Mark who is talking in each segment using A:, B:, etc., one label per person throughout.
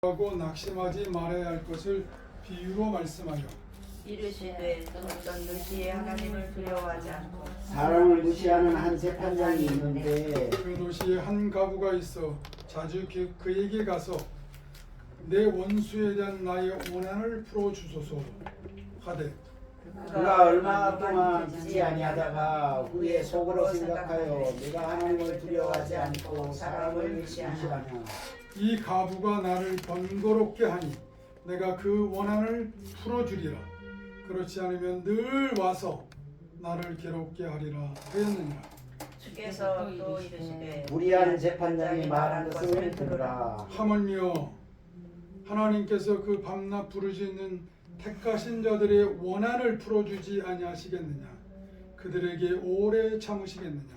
A: 하고 낙심하지 말아야 할 것을 비유로 말씀하여
B: 이르시되 어떤 도시에 하나님을 두려워하지 않고
C: 사람을 무시하는 한 재판장이 있는데
A: 그 도시에 한 가부가 있어 자주 그에게 가서 내 원수에 대한 나의 원한을 풀어주소서 하되
C: 그가 얼마 동안 듣지 아니하다가 후에 속으로 생각하여 내가 하나님을 두려워하지 않고 사람을 무시하냐.
A: 이 가부가 나를 번거롭게 하니 내가 그 원한을 풀어주리라. 그렇지 않으면 늘 와서 나를 괴롭게 하리라 하였느니라.
B: 주께서 또 이르시되
C: 불의한 재판장이 말한 것을 들으라.
A: 하물며 하나님께서 그 밤낮 부르짖는 택하신 자들의 원한을 풀어주지 아니하시겠느냐. 그들에게 오래 참으시겠느냐.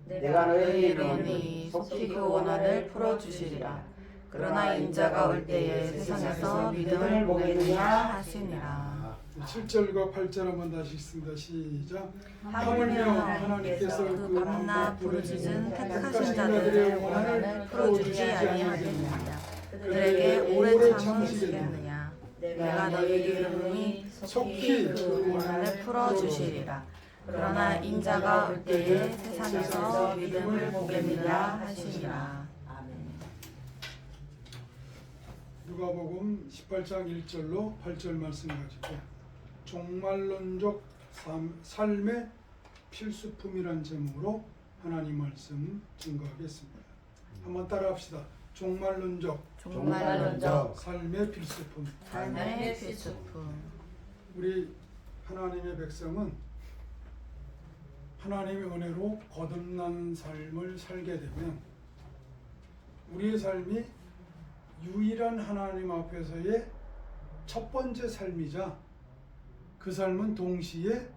C: 내가 너희에게
D: 이르노니 속히 그 원한을 풀어주시리라. 그러나 인자가 올 때에 세상에서 믿음을 보겠느냐 하시니라.
A: 7절과 8절 한번 다시 읽습니다. 시작.
B: 하물며
A: 하나님께서
D: 그 밤낮 부르짖은 택하신 자들의 원한을 풀어주지 아니하겠느냐. 그들에게 오래 참으시겠느냐. 내가 너희에게 이르노니 속히 그 원한을 풀어주시리라. 그러나 인자가 올 때에 세상에서 믿음을 보겠느냐 하시니라.
A: 누가복음 18장 1절로 8절 말씀 가지고 종말론적 삶의 필수품이란 제목으로 하나님 말씀 증거하겠습니다. 한번 따라합시다. 종말론적 삶의 필수품.
D: 삶의 필수품.
A: 우리 하나님의 백성은 하나님의 은혜로 거듭난 삶을 살게 되면 우리의 삶이 유일한 하나님 앞에서의 첫 번째 삶이자 그 삶은 동시에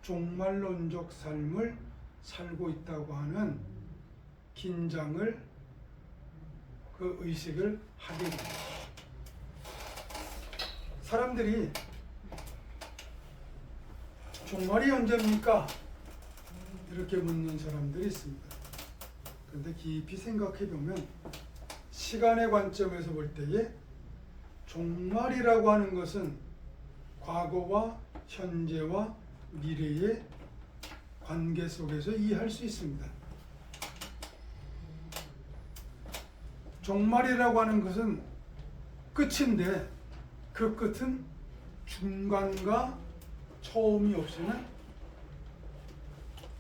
A: 종말론적 삶을 살고 있다고 하는 긴장을 그 의식을 하게 됩니다. 사람들이 종말이 언제입니까? 이렇게 묻는 사람들이 있습니다. 그런데 깊이 생각해 보면 시간의 관점에서 볼 때에 종말이라고 하는 것은 과거와 현재와 미래의 관계 속에서 이해할 수 있습니다. 종말이라고 하는 것은 끝인데 그 끝은 중간과 처음이 없이는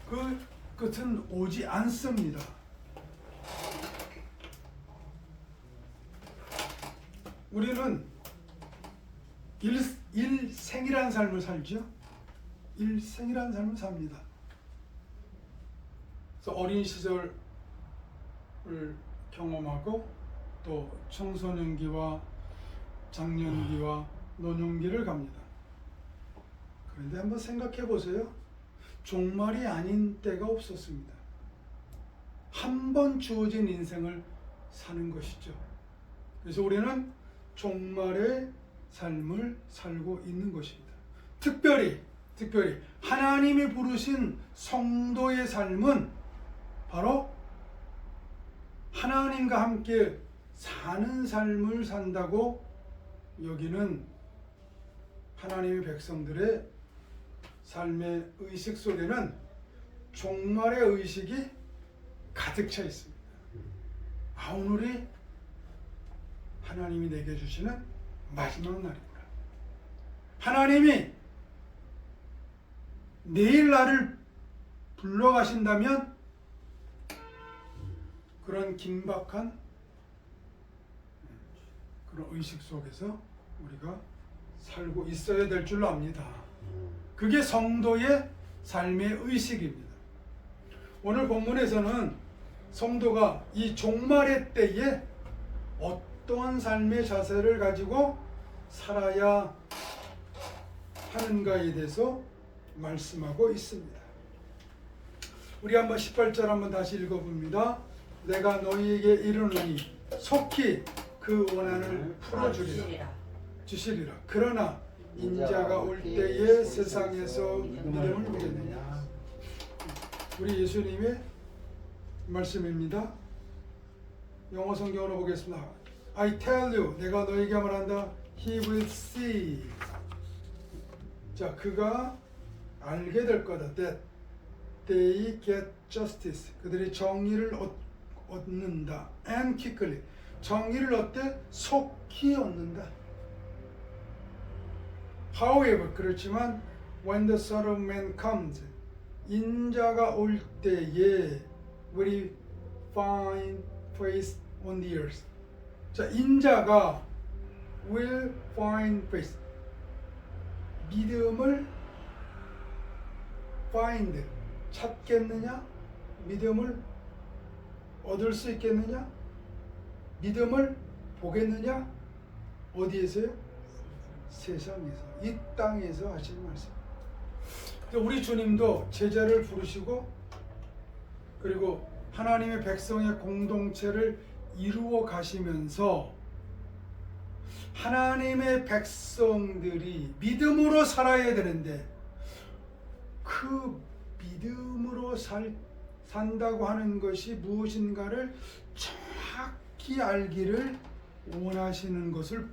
A: 그 끝은 오지 않습니다. 우리는 일생이라는 삶을 살죠. 일생이라는 삶을 삽니다. 그래서 어린 시절을 경험하고 또 청소년기와 장년기와 노년기를 갑니다. 그런데 한번 생각해 보세요. 종말이 아닌 때가 없었습니다. 한 번 주어진 인생을 사는 것이죠. 그래서 우리는 종말의 삶을 살고 있는 것입니다. 특별히 하나님이 부르신 성도의 삶은 바로 하나님과 함께 사는 삶을 산다고 여기는 하나님의 백성들의 삶의 의식 속에는 종말의 의식이 가득 차 있습니다. 오늘이 하나님이 내게 주시는 마지막 날이구나. 하나님이 내일 나를 불러가신다면 그런 긴박한 그런 의식 속에서 우리가 살고 있어야 될 줄로 압니다. 그게 성도의 삶의 의식입니다. 오늘 본문에서는 성도가 이 종말의 때에 어떠한 삶의 자세를 가지고 살아야 하는가에 대해서 말씀하고 있습니다. 우리 한번 18절 한번 다시 읽어봅니다. 내가 너희에게 이르노니 속히 그 원한을 풀어주리라. 주시리라. 그러나 인자가 올 때에 세상에서 믿음을 보겠느냐. 우리 예수님의 말씀입니다. 영어 성경으로 보겠습니다. I tell you, 내가 너에게 말한다. He will see. 자, 그가 알게 될 거다. That they get justice. 그들이 정의를 얻는다. And quickly. 정의를 얻되 속히 얻는다. However, 그렇지만 when the Son of Man comes, 인자가 올 때에 will he find faith on the earth. 자, 인자가 will find faith. 믿음을 find 찾겠느냐? 믿음을 얻을 수 있겠느냐? 믿음을 보겠느냐? 어디에서요? 세상에서, 이 땅에서 하시는 말씀. 우리 주님도 제자를 부르시고 그리고 하나님의 백성의 공동체를 이루어 가시면서 하나님의 백성들이 믿음으로 살아야 되는데 그 믿음으로 산다고 하는 것이 무엇인가를 정확히 알기를 원하시는 것을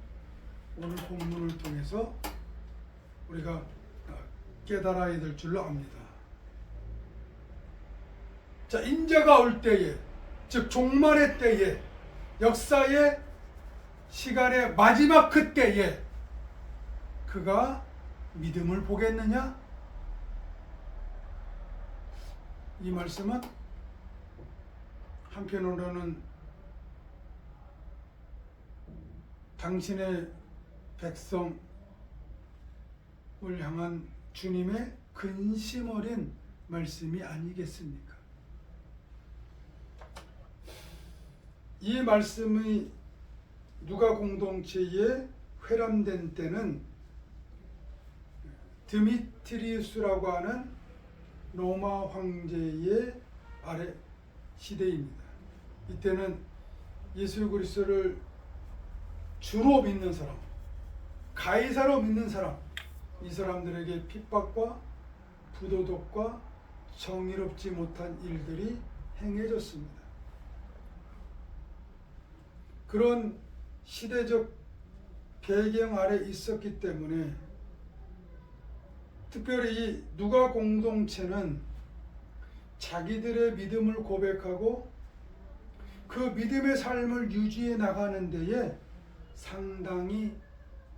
A: 오늘 본문을 통해서 우리가 깨달아야 될 줄로 압니다. 자, 인자가 올 때에, 즉 종말의 때에, 역사의 시간의 마지막 그때에 그가 믿음을 보겠느냐? 이 말씀은 한편으로는 당신의 백성을 향한 주님의 근심 어린 말씀이 아니겠습니까? 이 말씀이 누가 공동체에 회람된 때는 드미트리우스라고 하는 로마 황제의 아래 시대입니다. 이때는 예수 그리스도를 주로 믿는 사람, 가이사로 믿는 사람, 이 사람들에게 핍박과 부도덕과 정의롭지 못한 일들이 행해졌습니다. 그런 시대적 배경 아래 있었기 때문에 특별히 이 누가 공동체는 자기들의 믿음을 고백하고 그 믿음의 삶을 유지해 나가는 데에 상당히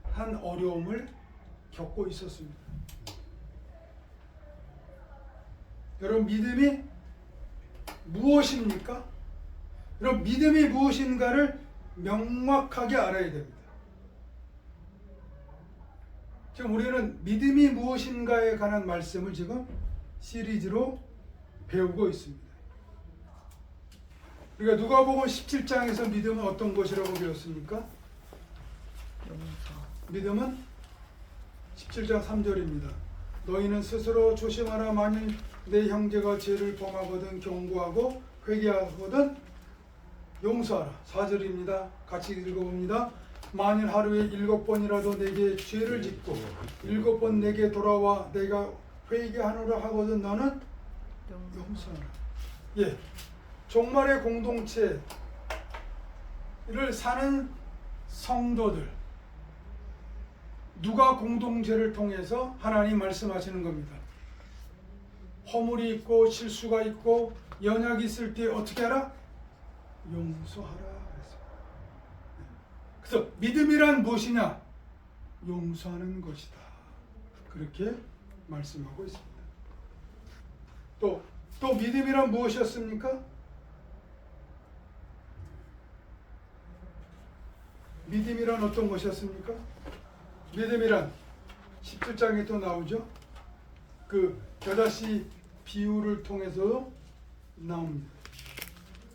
A: 한 어려움을 겪고 있었습니다. 여러분, 믿음이 무엇입니까? 여러분, 믿음이 무엇인가를 명확하게 알아야 됩니다. 지금 우리는 믿음이 무엇인가에 관한 말씀을 지금 시리즈로 배우고 있습니다. 우리가 누가복음 17장에서 믿음은 어떤 것이라고 배웠습니까? 믿음은 17장 3절입니다. 너희는 스스로 조심하라. 만일 내 형제가 죄를 범하거든 경고하고 회개하거든 용서하라. 4절입니다. 같이 읽어봅니다. 만일 하루에 7번이라도 내게 죄를 짓고 7번 내게 돌아와 내가 회개하노라 하거든 너는 용서하라. 예, 종말의 공동체를 사는 성도들, 누가 공동체를 통해서 하나님 말씀하시는 겁니다. 허물이 있고 실수가 있고 연약이 있을 때 어떻게 하라? 용서하라. 그래서 믿음이란 무엇이냐? 용서하는 것이다. 그렇게 말씀하고 있습니다. 또 믿음이란 무엇이었습니까? 믿음이란 어떤 것이었습니까? 믿음이란 17장에 또 나오죠. 그 겨자씨 비유를 통해서 나옵니다.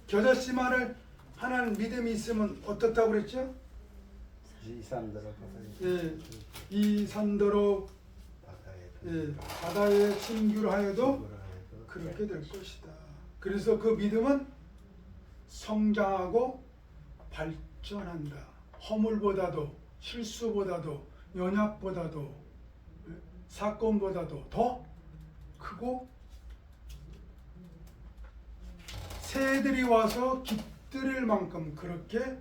A: 겨자씨만을 하나는 믿음이 있으면 어떻다고 그랬죠? 이 산더러 바다에 침규하여도 그렇게 될 것이다. 그래서 그 믿음은 성장하고 발전한다. 허물보다도 실수보다도 연약보다도 사건보다도 더 크고 새들이 와서 깃들일 만큼 그렇게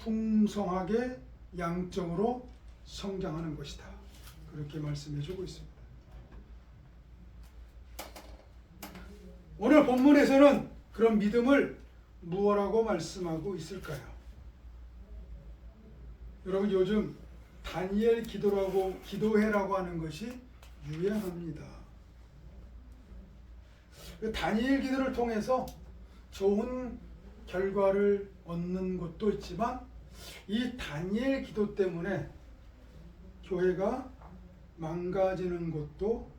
A: 풍성하게 양적으로 성장하는 것이다. 그렇게 말씀해 주고 있습니다. 오늘 본문에서는 그런 믿음을 무엇라고 말씀하고 있을까요? 여러분 요즘 다니엘 기도해라고 하는 것이 유행합니다. 다니엘 기도를 통해서 좋은 결과를 얻는 것도 있지만 이 다니엘 기도 때문에 교회가 망가지는 것도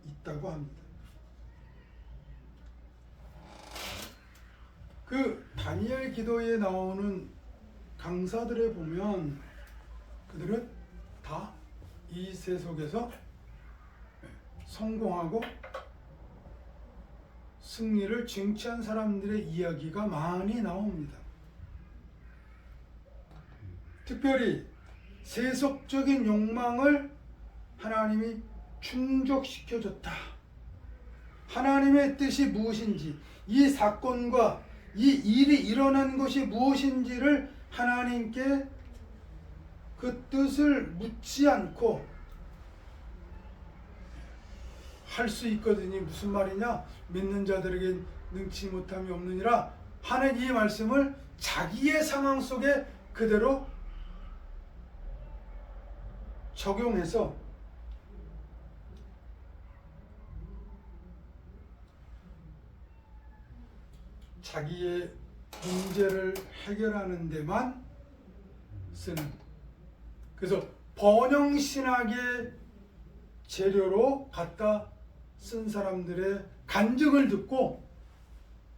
A: 있다고 합니다. 그 다니엘 기도에 나오는 강사들에 보면 그들은 다 이 세속에서 성공하고 승리를 쟁취한 사람들의 이야기가 많이 나옵니다. 특별히 세속적인 욕망을 하나님이 충족시켜줬다. 하나님의 뜻이 무엇인지, 이 사건과 이 일이 일어난 것이 무엇인지를 하나님께 그 뜻을 묻지 않고 할 수 있거든요. 무슨 말이냐? 믿는 자들에게 능치 못함이 없느니라 하는 이 말씀을 자기의 상황 속에 그대로 적용해서 자기의 문제를 해결하는 데만 쓰는, 그래서 번영신학의 재료로 갖다 쓴 사람들의 간증을 듣고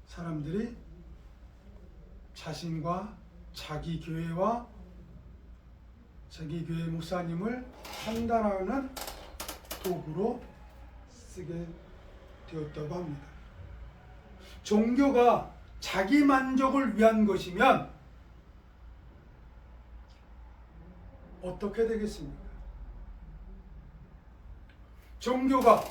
A: 사람들이 자신과 자기 교회와 자기 교회 목사님을 판단하는 도구로 쓰게 되었다고 합니다. 종교가 자기 만족을 위한 것이면 어떻게 되겠습니까? 종교가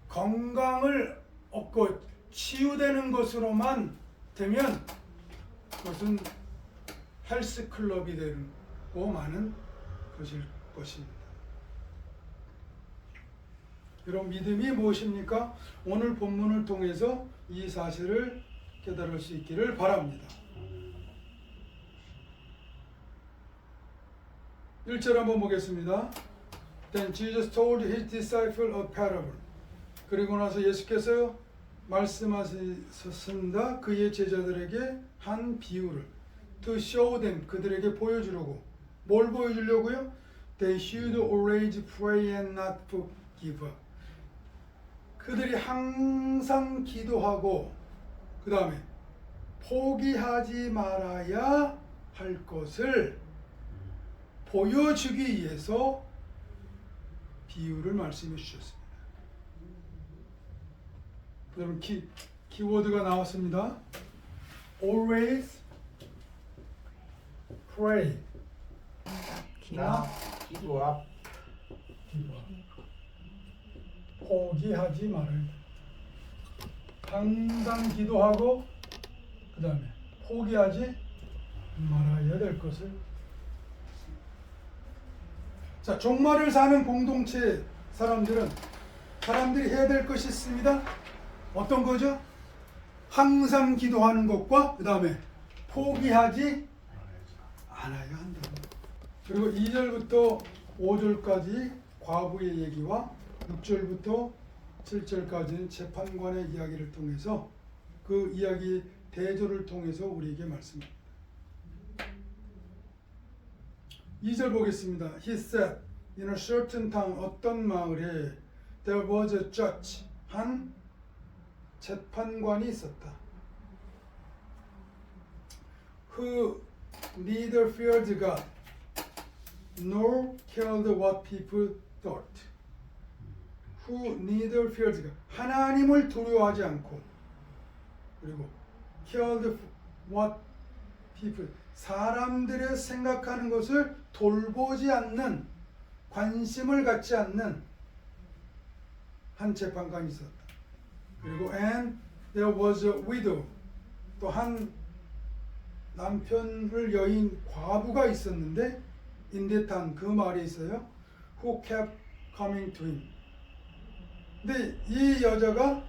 A: 건강을 얻고 치유되는 것으로만 되면 그것은 헬스클럽이 되고 마는 것일 것입니다. 여러분, 믿음이 무엇입니까? 오늘 본문을 통해서 이 사실을 깨달을 수 있기를 바랍니다. 1절 한번 보겠습니다. Then Jesus told his disciples a parable. 그리고 나서 예수께서 말씀하셨습니다. 그의 제자들에게 한 비유를 to show them, 그들에게 보여주려고. 뭘 보여주려고요? They should always pray and not give up. 그들이 항상 기도하고 그 다음에 포기하지 말아야 할 것을 보여주기 위해서 비유를 말씀해 주셨습니다. 여러분 키워드가 나왔습니다. Always pray.
C: 기도합.
A: 포기하지 말아야 돼. 항상 기도하고 그 다음에 포기하지 말아야 될 것을. 자, 종말을 사는 공동체 사람들이 해야 될 것이 있습니다. 어떤 거죠? 항상 기도하는 것과 그 다음에 포기하지 않아야 한다. 그리고 2절부터 5절까지 과부의 얘기와 6절부터 7절까지는 재판관의 이야기를 통해서 그 이야기 대조를 통해서 우리에게 말씀합니다. 2절 보겠습니다. He said, in a certain town, 어떤 마을에 there was a judge, 한 재판관이 있었다. Who neither feared God nor cared what people thought. Who neither feared God, 하나님을 두려워하지 않고, 그리고 cared what people, 사람들의 생각하는 것을 돌보지 않는, 관심을 갖지 않는 한 재판관이 있었다. 그리고 and there was a widow, 또 한 남편을 여인 과부가 있었는데 인데탄 그 말이 있어요. Who kept coming to him. 근데 이 여자가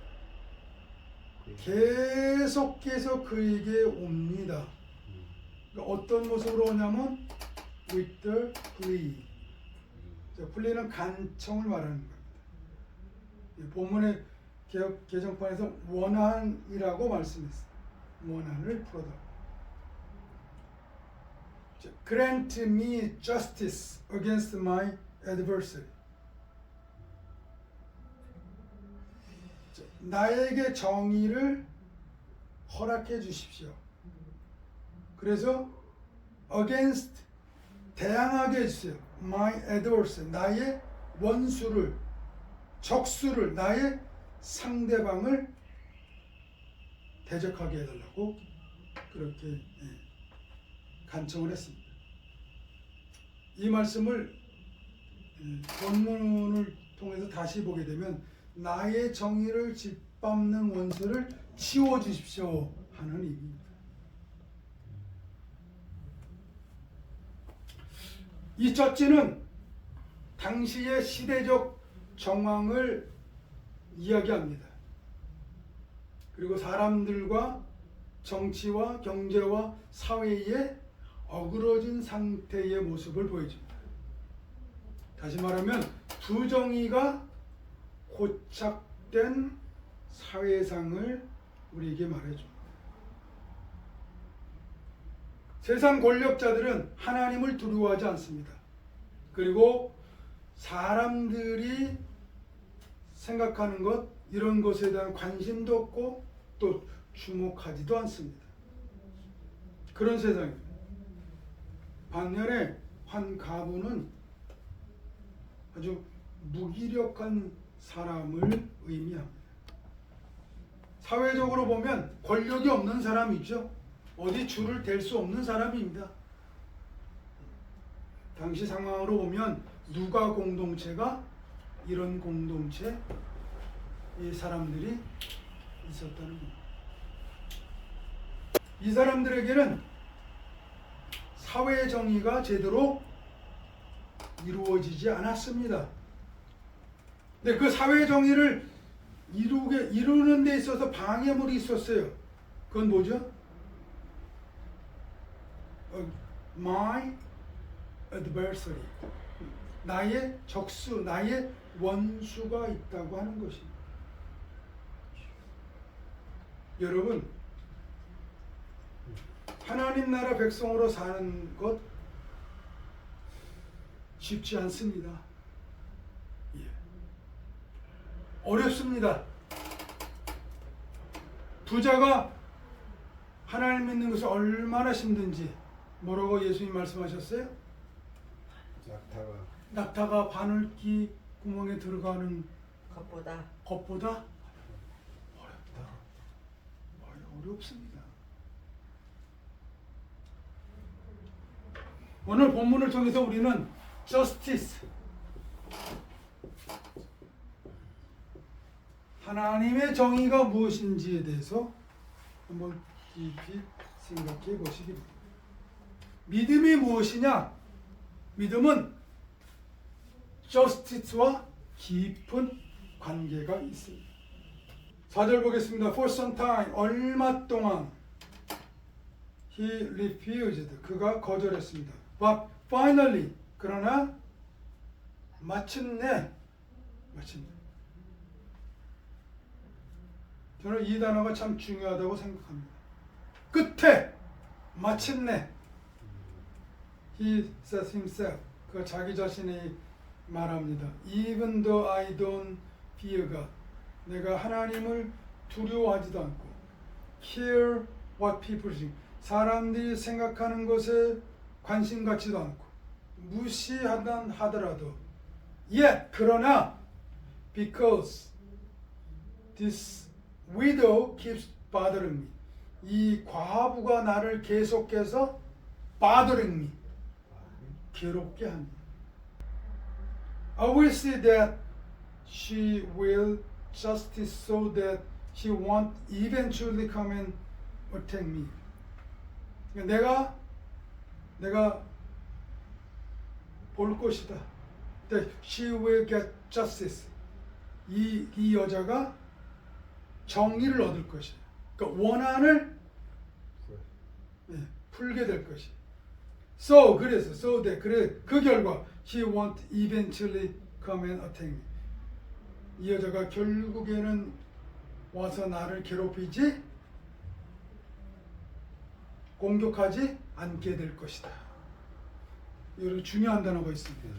A: 계속해서 그에게 옵니다. 그러니까 어떤 모습으로 오냐면 with the plea. 플리는 간청을 말하는 겁니다. 본문의 개정판에서 원한이라고 말씀했어요. 원한을 풀어달라. Grant me justice against my adversary. 나에게 정의를 허락해 주십시오. 그래서 against 대항하게 해주세요. My adversary 나의 원수를 적수를 나의 상대방을 대적하게 해달라고 그렇게 간청을 했습니다. 이 말씀을 본문을 통해서 다시 보게 되면 나의 정의를 짓밟는 원수를 치워주십시오 하는 의미입니다. 이 쩌찌는 당시의 시대적 정황을 이야기합니다. 그리고 사람들과 정치와 경제와 사회의 어그러진 상태의 모습을 보여줍니다. 다시 말하면 부정의가 고착된 사회상을 우리에게 말해줍니다. 세상 권력자들은 하나님을 두려워하지 않습니다. 그리고 사람들이 생각하는 것 이런 것에 대한 관심도 없고 또 주목하지도 않습니다. 그런 세상입니다. 반면에 한 가부는 아주 무기력한 사람을 의미합니다. 사회적으로 보면 권력이 없는 사람이죠. 어디 줄을 댈 수 없는 사람입니다. 당시 상황으로 보면 누가 공동체가 이런 공동체 이 사람들이 있었다는 겁니다. 이 사람들에게는 사회 정의가 제대로 이루어지지 않았습니다. 근데 그 사회 정의를 이루는 데 있어서 방해물이 있었어요. 그건 뭐죠? My adversary. 나의 적수, 나의 원수가 있다고 하는 것입니다. 여러분, 하나님 나라 백성으로 사는 것 쉽지 않습니다. 예. 어렵습니다. 부자가 하나님 믿는 것이 얼마나 힘든지 뭐라고 예수님 말씀하셨어요? 낙타가 바늘귀 구멍에 들어가는
B: 것보다
A: 어렵다. 어렵습니다. 오늘 본문을 통해서 우리는 justice, 하나님의 정의가 무엇인지에 대해서 한번 깊이 생각해 보시기 바랍니다. 믿음이 무엇이냐? 믿음은 justice와 깊은 관계가 있습니다. 4절 보겠습니다. For some time, 얼마 동안 he refused, 그가 거절했습니다. But finally, 그러나 마침내 저는 이 단어가 참 중요하다고 생각합니다. 끝에 마침내 he says himself, 그 자기 자신이 말합니다. Even though I don't fear God, 내가 하나님을 두려워하지도 않고 care what people think, 사람들이 생각하는 것에 관심 갖지도 않고 무시하단 하더라도 yet, 그러나 because this widow keeps bothering me, 이 과부가 나를 계속해서 bothering me, 괴롭게 합니다. I will see that she will justice so that she won't eventually come and attack me. 내가 볼 것이다. That she will get justice. 이 여자가 정의를 얻을 것이야. 그러니까 원한을 풀게 될 것이. So 그래 그 결과 she won't eventually come and attack me. 이 여자가 결국에는 와서 나를 괴롭히지 공격하지 않게 될 것이다. 여기 중요한 단어가 있습니다.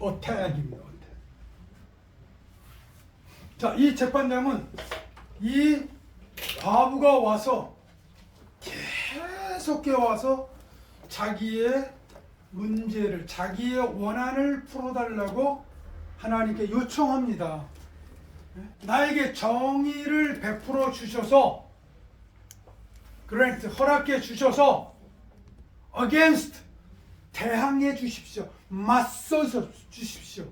A: attack입니다. attack. 자, 이 재판장은 이 과부가 와서 계속 와서 자기의 문제를, 자기의 원한을 풀어달라고 하나님께 요청합니다. 나에게 정의를 베풀어 주셔서, grant, 허락해 주셔서, against, 대항해 주십시오. 맞서서 주십시오.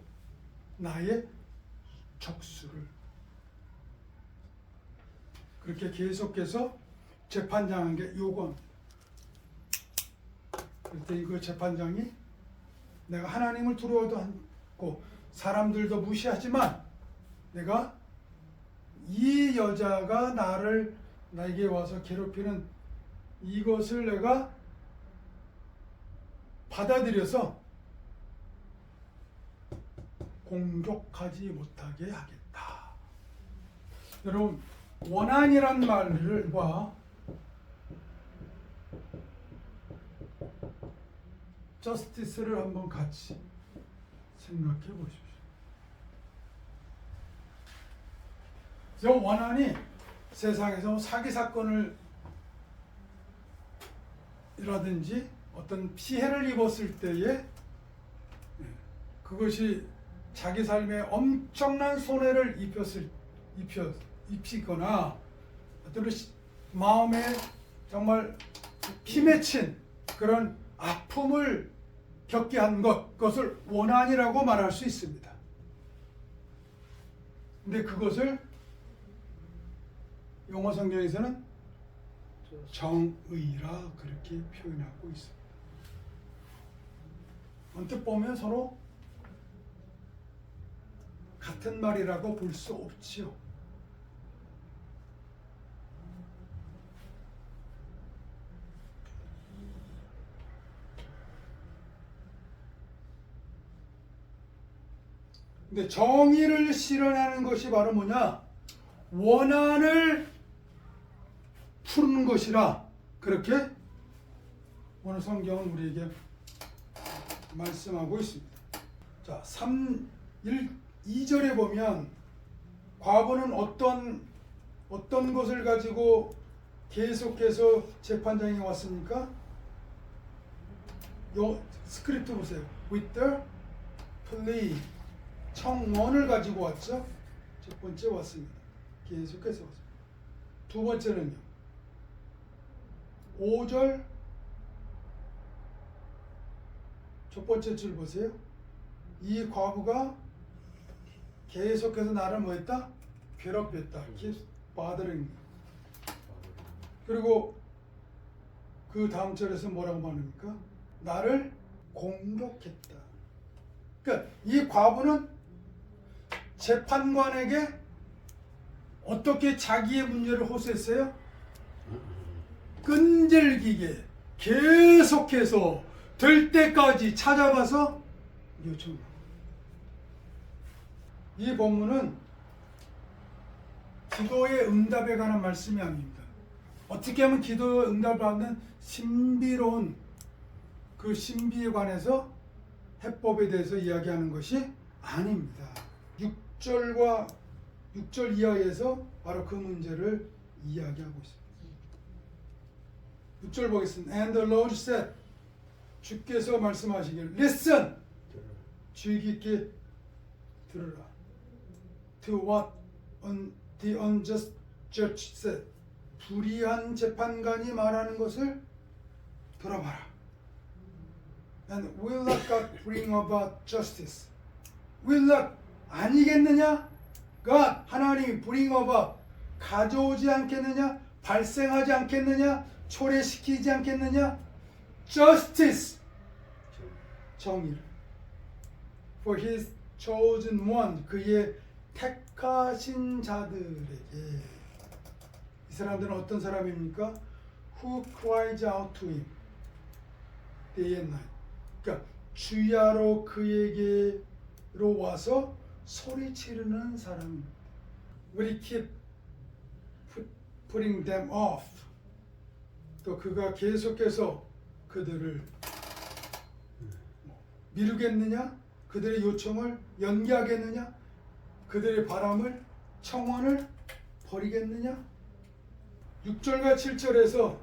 A: 나의 적수를. 그렇게 계속해서 재판장에게 요구합니다. 그랬더니 그 재판장이 내가 하나님을 두려워도 않고 사람들도 무시하지만 내가 이 여자가 나에게 와서 괴롭히는 이것을 내가 받아들여서 공격하지 못하게 하겠다. 여러분, 원한이란 말과 저스티스를 한번 같이 생각해 보십시오. 저 원한이 세상에서 사기 사건을 이라든지 어떤 피해를 입었을 때에 그것이 자기 삶에 엄청난 손해를 입히거나 어떤 마음에 정말 피맺힌 그런 아픔을 겪게 한 그것을 원한이라고 말할 수 있습니다. 근데 그것을 영어 성경에서는 정의라 그렇게 표현하고 있습니다. 언뜻 보면 서로 같은 말이라고 볼 수 없지요. 근데 정의를 실현하는 것이 바로 뭐냐? 원한을 푸는 것이라 그렇게 오늘 성경은 우리에게 말씀하고 있습니다. 자, 2절에 보면 과부는 어떤 것을 가지고 계속해서 재판장에 왔습니까? 요 스크립트 보세요. With the plea, 청원을 가지고 왔죠. 첫 번째 왔습니다. 계속해서 왔습니다. 두 번째는요. 5절 첫 번째 줄 보세요. 이 과부가 계속해서 나를 뭐했다? 괴롭혔다. Keep bothering me. 그리고 그 다음 절에서 뭐라고 말합니까? 나를 공격했다. 그러니까 이 과부는 재판관에게 어떻게 자기의 문제를 호소했어요? 끈질기게 계속해서 될 때까지 찾아가서 요청합니다. 이 본문은 기도의 응답에 관한 말씀이 아닙니다. 어떻게 하면 기도의 응답을 받는 신비로운 그 신비에 관해서 해법에 대해서 이야기하는 것이 아닙니다. 6절 이하에서 바로 그 문제를 이야기하고 있습니다. 6절 보겠습니다. And the Lord said, 주께서 말씀하시길 Listen, 주의 깊게 들으라. To what the unjust judge said, 불의한 재판관이 말하는 것을 들어봐라. And will not God bring about justice? Will not, 아니겠느냐? God, 하나님이 bring about, 가져오지 않겠느냐? 발생하지 않겠느냐? 초래시키지 않겠느냐? Justice, 정의를. For his chosen one, 그의 택하신 자들에게. 이 사람들은 어떤 사람입니까? Who cries out to him day and night. 그러니까 주야로 그에게로 와서 소리 지르는 사람입니다. We keep putting them off. 또 그가 계속해서 그들을 미루겠느냐? 그들의 요청을 연기하겠느냐? 그들의 바람을, 청원을 버리겠느냐? 6절과 7절에서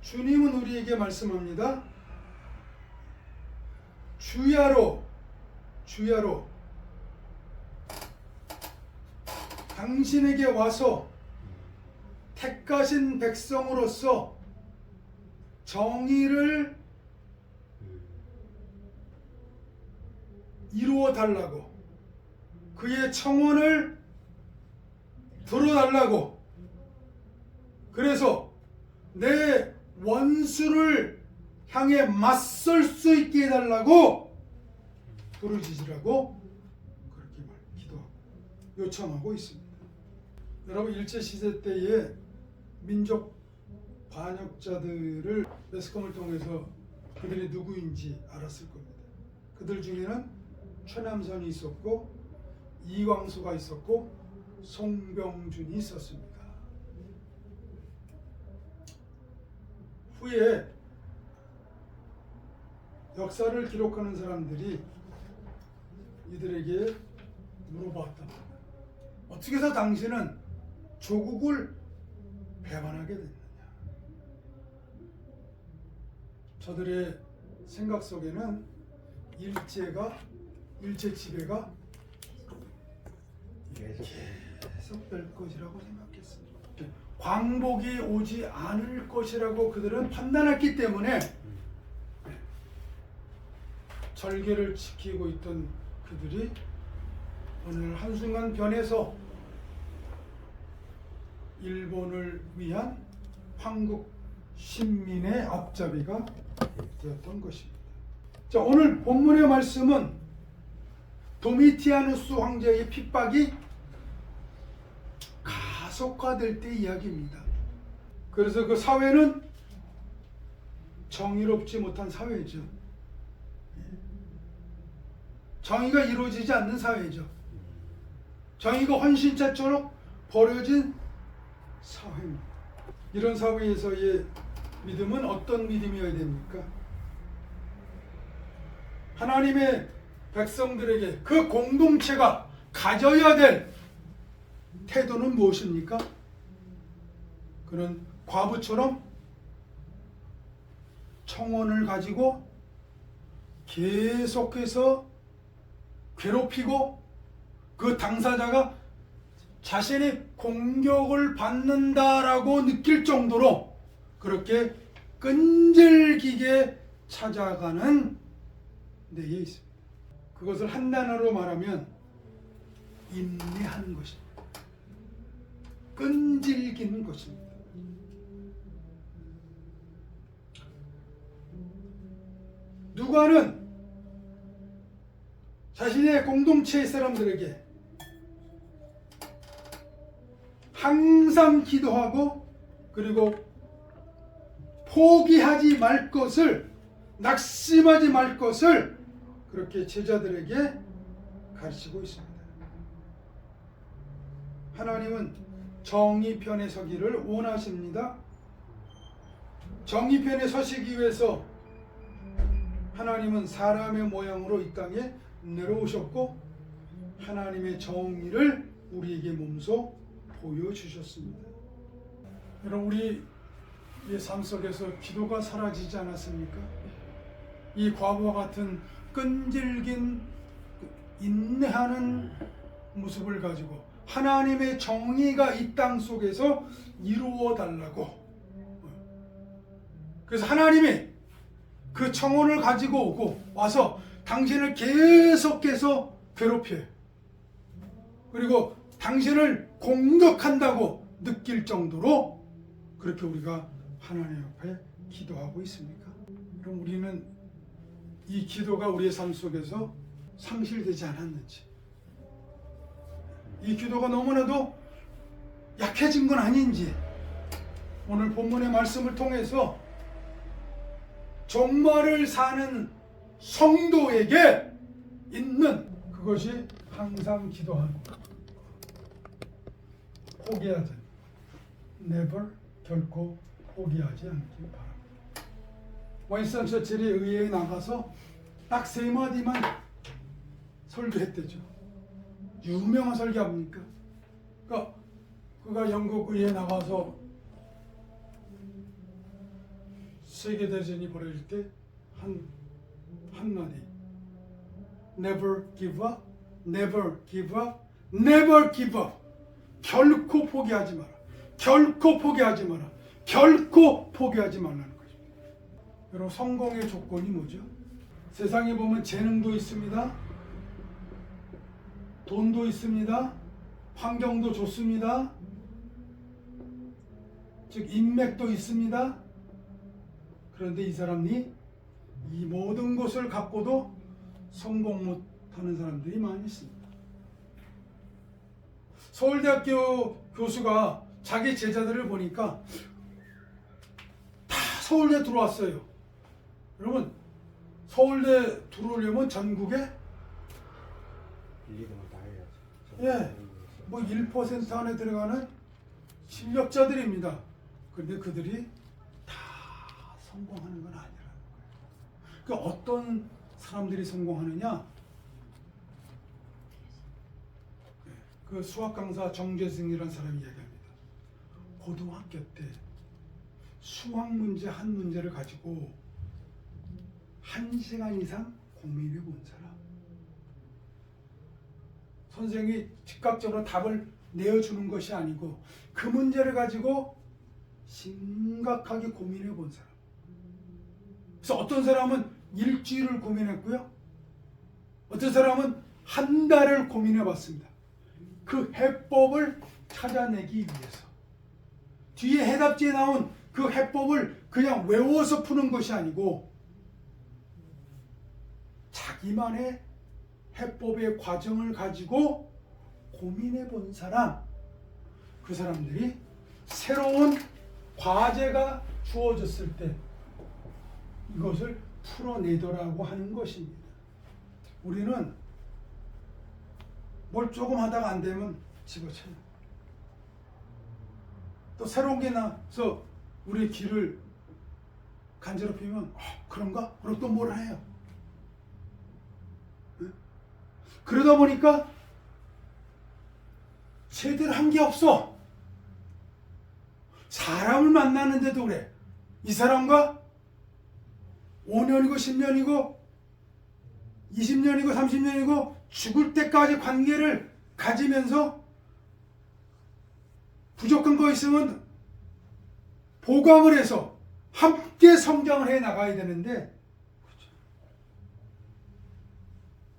A: 주님은 우리에게 말씀합니다. 주야로 당신에게 와서 택하신 백성으로서 정의를 이루어 달라고, 그의 청원을 들어달라고, 그래서 내 원수를 향해 맞설 수 있게 해달라고 부르짖으라고 그렇게 기도하고 요청하고 있습니다. 여러분, 일제시대 때에 민족 반역자들을 매스컴을 통해서 그들이 누구인지 알았을 겁니다. 그들 중에는 최남선이 있었고 이광수가 있었고 송병준이 있었습니다. 후에 역사를 기록하는 사람들이 이들에게 물어봤단 말이에요. 어떻게 해서 당신은 조국을 배반하게 됐느냐? 저들의 생각 속에는 일제 지배가 계속될 것이라고 생각했습니다. 광복이 오지 않을 것이라고 그들은 판단했기 때문에 절개를 지키고 있던 그들이 오늘 한순간 변해서 일본을 위한 한국 신민의 앞잡이가 되었던 것입니다. 자, 오늘 본문의 말씀은 도미티아누스 황제의 핍박이 가속화될 때 이야기입니다. 그래서 그 사회는 정의롭지 못한 사회죠. 정의가 이루어지지 않는 사회죠. 정의가 헌신자처럼 버려진 사회입니다. 이런 사회에서의 믿음은 어떤 믿음이어야 됩니까? 하나님의 백성들에게 그 공동체가 가져야 될 태도는 무엇입니까? 그는 과부처럼 청원을 가지고 계속해서 괴롭히고 그 당사자가 자신이 공격을 받는다라고 느낄 정도로 그렇게 끈질기게 찾아가는 데에 있습니다. 그것을 한 단어로 말하면 인내하는 것입니다. 끈질기는 것입니다. 누가는 자신의 공동체의 사람들에게 항상 기도하고 그리고 포기하지 말 것을, 낙심하지 말 것을 그렇게 제자들에게 가르치고 있습니다. 하나님은 정의 편에 서기를 원하십니다. 정의 편에 서시기 위해서 하나님은 사람의 모양으로 이 땅에 내려오셨고 하나님의 정의를 우리에게 몸소 보여주셨습니다. 여러분, 우리의 삶 속에서 기도가 사라지지 않았습니까? 이 과거와 같은 끈질긴 인내하는 모습을 가지고 하나님의 정의가 이 땅 속에서 이루어 달라고. 그래서 하나님이 그 청혼을 가지고 오고 와서 당신을 계속해서 괴롭혀요. 그리고 당신을 공격한다고 느낄 정도로 그렇게 우리가 하나님 앞에 기도하고 있습니까? 그럼 우리는 이 기도가 우리의 삶 속에서 상실되지 않았는지, 이 기도가 너무나도 약해진 건 아닌지, 오늘 본문의 말씀을 통해서 종말을 사는 성도에게 있는 그것이 항상 기도하는 것, 포기하지, never, 결코 포기하지 않기 바랍니다. 윈스턴 처칠이 의회에 나가서 딱 3마디만 설교했대죠. 유명한 설교 아닙니까? 그가 영국 의회에 나가서 세계대전이 벌어질 때 한마디, never give up, never give up, never give up. 결코 포기하지 마라. 결코 포기하지 마라. 결코 포기하지 말라는 것입니다. 여러분, 성공의 조건이 뭐죠? 세상에 보면 재능도 있습니다. 돈도 있습니다. 환경도 좋습니다. 즉 인맥도 있습니다. 그런데 이 사람이 이 모든 것을 갖고도 성공 못하는 사람들이 많이 있습니다. 서울대학교 교수가 자기 제자들을 보니까 다 서울대 들어왔어요. 여러분, 서울대 들어오려면 전국에
C: 1, 2등을 다 해야지.
A: 예, 뭐 1% 안에 들어가는 실력자들입니다. 그런데 그들이 다 성공하는 건 아니라는 거예요. 그 어떤 사람들이 성공하느냐? 그 수학 강사 정재승이라는 사람이 얘기합니다. 고등학교 때 수학 문제 한 문제를 가지고 1시간 이상 고민해 본 사람. 선생이 즉각적으로 답을 내어주는 것이 아니고 그 문제를 가지고 심각하게 고민해 본 사람. 그래서 어떤 사람은 일주일을 고민했고요. 어떤 사람은 한 달을 고민해 봤습니다. 그 해법을 찾아내기 위해서. 뒤에 해답지에 나온 그 해법을 그냥 외워서 푸는 것이 아니고 자기만의 해법의 과정을 가지고 고민해 본 사람, 그 사람들이 새로운 과제가 주어졌을 때 이것을 풀어내더라고 하는 것입니다. 우리는 뭘 조금 하다가 안 되면 집어쳐요. 또 새로운 게 나서 우리의 길을 간지럽히면 그런가? 그럼 또 뭐라 해요. 그러다 보니까 제대로 한 게 없어. 사람을 만나는데도 그래. 이 사람과 5년이고 10년이고 20년이고 30년이고 죽을 때까지 관계를 가지면서 부족한 거 있으면 보강을 해서 함께 성장을 해 나가야 되는데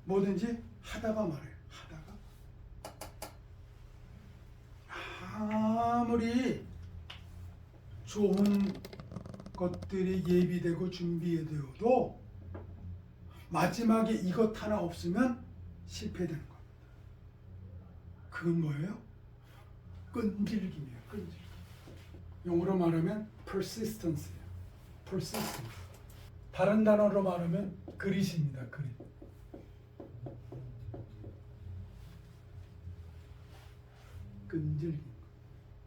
A: 뭐든지 하다가 말아요. 하다가 아무리 좋은 것들이 예비되고 준비되어도 마지막에 이것 하나 없으면 실패되는 겁니다. 그건 뭐예요? 끈질김이에요. 끈질김. 영어로 말하면 persistence예요. persistence. 다른 단어로 말하면 그릿입니다. 그릿. 끈질김.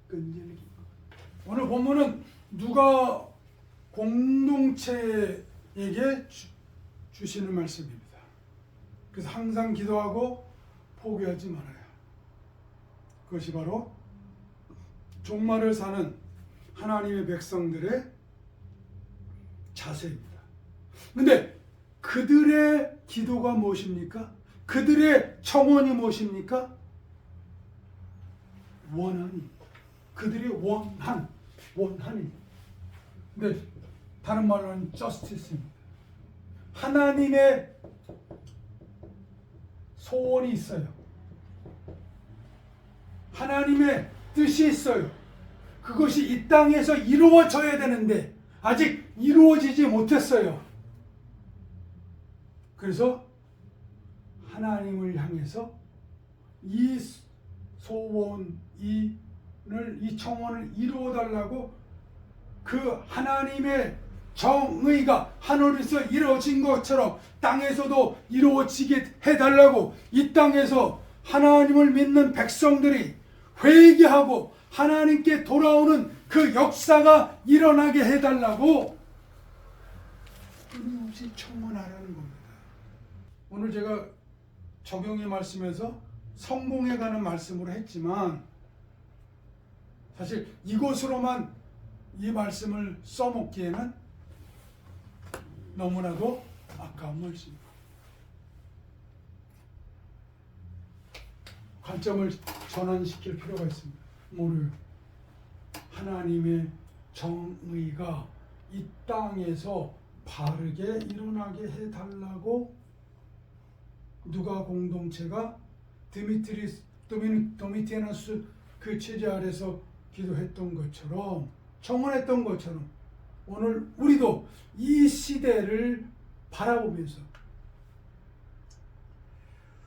A: 끈질김. 오늘 본문은 누가 공동체에게 주시는 말씀입니다. 그래서 항상 기도하고 포기하지 말아요. 그것이 바로 종말을 사는 하나님의 백성들의 자세입니다. 근데 그들의 기도가 무엇입니까? 그들의 청원이 무엇입니까? 원한이. 그들이 원한이. 근데 다른 말로는 justice입니다. 하나님의 소원이 있어요. 하나님의 뜻이 있어요. 그것이 이 땅에서 이루어져야 되는데 아직 이루어지지 못했어요. 그래서 하나님을 향해서 이 소원, 이 청원을 이루어달라고 그 하나님의 정의가 하늘에서 이루어진 것처럼 땅에서도 이루어지게 해달라고 이 땅에서 하나님을 믿는 백성들이 회개하고 하나님께 돌아오는 그 역사가 일어나게 해달라고 끊임없이 청원하라는 겁니다. 오늘 제가 적용의 말씀에서 성공에 관한 말씀으로 했지만 사실 이것으로만 이 말씀을 써먹기에는 너무나도 아까운 말씀입니다. 관점을 전환시킬 필요가 있습니다. 뭐를? 하나님의 정의가 이 땅에서 바르게 일어나게 해달라고 누가 공동체가 도미티아누스 그 체제 아래서 기도했던 것처럼 청원했던 것처럼 오늘 우리도 이 시대를 바라보면서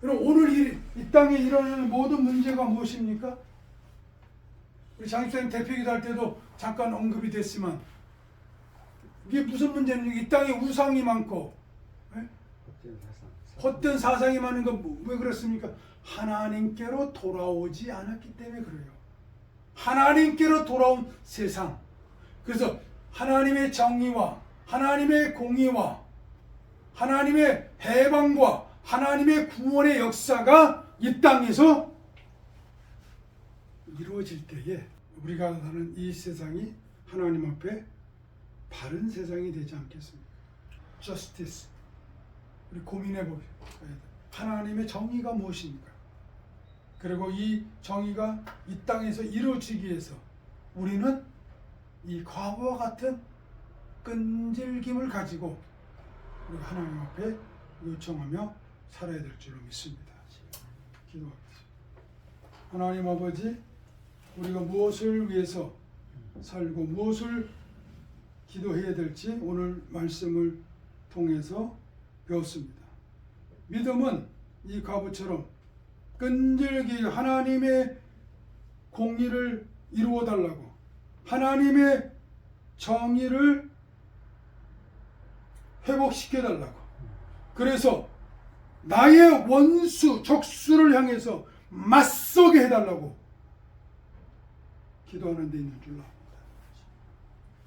A: 그럼 오늘 이 땅에 일어나는 모든 문제가 무엇입니까? 우리 장집사님 대표기도 할 때도 잠깐 언급이 됐지만 이게 무슨 문제입니까? 이 땅에 우상이 많고 헛된 사상이 많은 건 왜 그렇습니까? 하나님께로 돌아오지 않았기 때문에 그래요. 하나님께로 돌아온 세상. 그래서 하나님의 정의와 하나님의 공의와 하나님의 해방과 하나님의 구원의 역사가 이 땅에서 이루어질 때에 우리가 사는 이 세상이 하나님 앞에 바른 세상이 되지 않겠습니까? Justice. 우리 고민해 보셔야 돼요. 하나님의 정의가 무엇입니까? 그리고 이 정의가 이 땅에서 이루어지기 위해서 우리는 이 과거와 같은 끈질김을 가지고 우리 하나님 앞에 요청하며 살아야 될 줄로 믿습니다. 기도하겠습니다. 하나님 아버지, 우리가 무엇을 위해서 살고 무엇을 기도해야 될지 오늘 말씀을 통해서 배웠습니다. 믿음은 이 과부처럼 끈질기 하나님의 공의를 이루어 달라고 하나님의 정의를 회복시켜 달라고 그래서 나의 원수 적수를 향해서 맞서게 해달라고 기도하는 데 있는 줄로 압니다.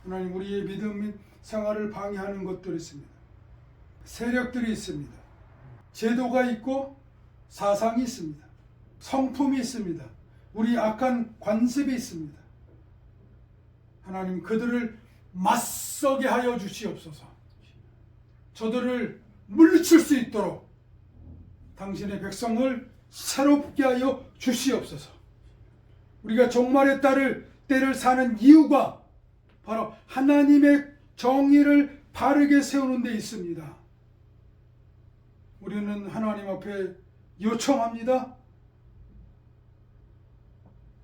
A: 하나님, 우리의 믿음 및 생활을 방해하는 것들이 있습니다. 세력들이 있습니다. 제도가 있고 사상이 있습니다. 성품이 있습니다. 우리 악한 관습이 있습니다. 하나님, 그들을 맞서게 하여 주시옵소서. 저들을 물리칠 수 있도록 당신의 백성을 새롭게 하여 주시옵소서. 우리가 종말의 때를 사는 이유가 바로 하나님의 정의를 바르게 세우는 데 있습니다. 우리는 하나님 앞에 요청합니다.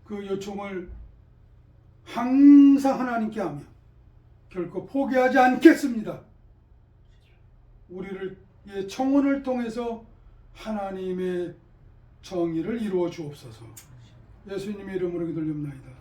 A: 그 요청을 항상 하나님께 하며 결코 포기하지 않겠습니다. 우리를 청원을 통해서 하나님의 정의를 이루어 주옵소서. 예수님의 이름으로 기도드립니다.